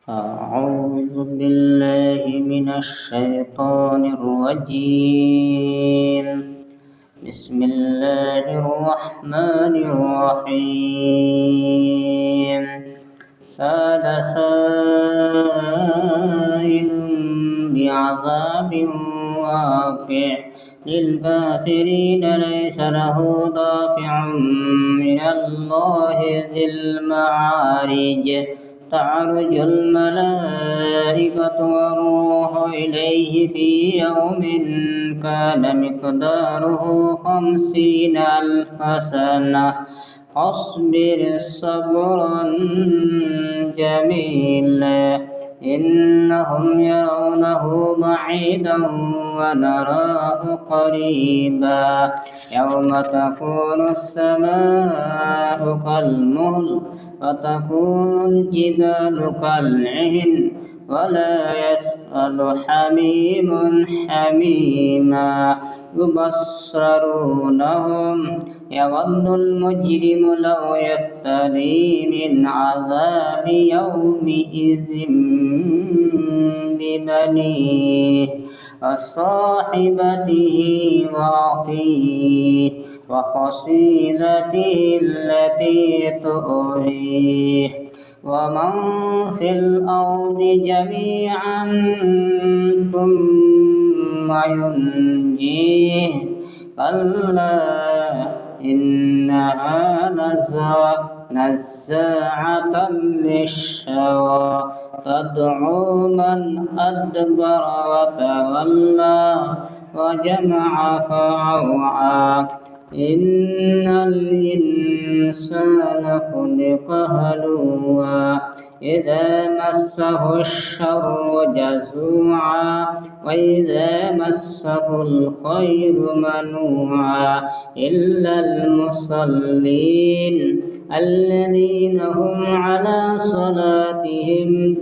أعوذ بالله من الشيطان الرجيم. بسم الله الرحمن الرحيم. سأل سائل بعذاب واقع للكافرين ليس له دافع من الله ذي المعارج. تعرج الملائكة والروح إليه في يوم كان مقداره 50,000 سنة فاصبر صبرا جميلا إنهم يرونه بعيدا ونراه قريبا يوم تكون السماء كالمهل وتكون الجبال كالعهن ولا يسأل حميم حميما يبصرونهم يود المجرم لو يفتدي من عذاب يومئذ ببنيه وصاحبته وأخيه وفصيلته التي تؤويه ومن في الأرض جميعا ثم ينجيه كلا إنها نزاعة للشوى تدعو من أدبر وتولى وجمع فأوعى إن الإنسان خلق هلوعا إذا مسه الشر جزوعا وإذا مسه الخير منوعا إلا المصلين الذين هم على صلاتهم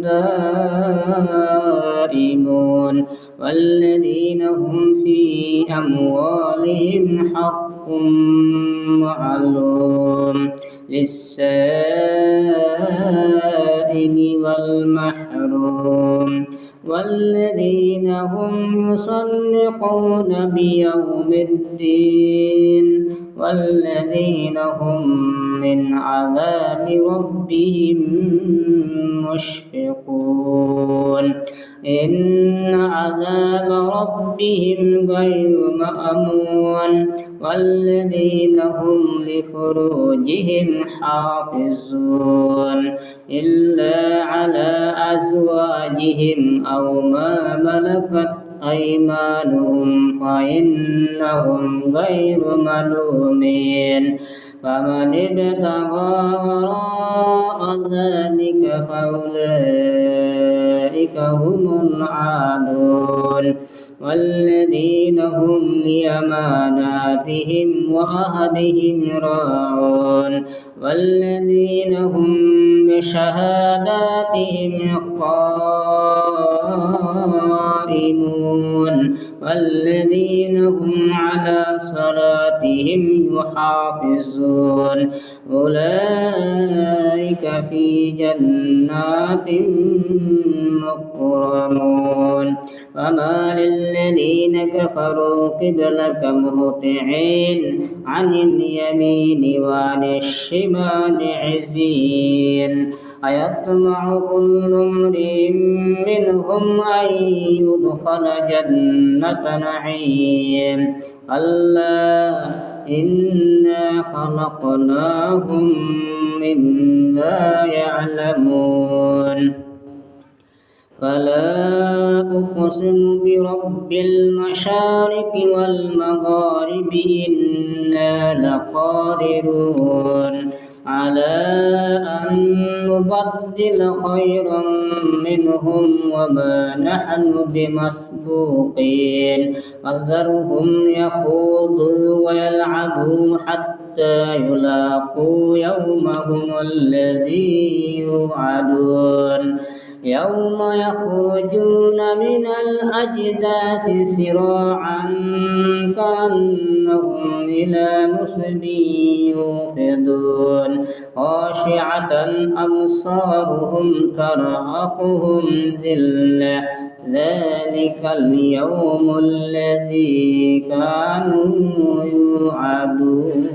دائمون والذين هم في أموالهم حق معلوم للسائل والمحروم والذين هم يصدقون بيوم الدين والذين هم من عذاب ربهم مشفقون إن عذاب ربهم غير مأمون والذين هم لفروجهم حافظون إلا على أزواجهم أو ما ملكت أيمانهم فإنهم غير ملومين فمن ابتغى وراء ذلك فأولئك هم العادون والذين هم لأماناتهم وعهدهم راعون والذين هم بشهاداتهم قائمون والذين هم على صلاتهم يحافظون أولئك في جنات مكرمون وما للذين كفروا قبلك مهطعين عن اليمين وعن الشمال عزين أيطمع كل امرئ منهم أن يدخل جنة نعيم كلا إنا خلقناهم مما يعلمون فلا أقسم برب المشارق والمغارب إنا لقادرون على أن نبدل خيرا منهم وما نحن بمسبوقين وذرهم يخوضوا ويلعبوا حتى يلاقوا يومهم الذي يوعدون يوم يخرجون من الأجداث سراعا كأنهم إلى نصب يوقظون خاشعة أبصارهم ترهقهم ذلة ذلك اليوم الذي كانوا يوعدون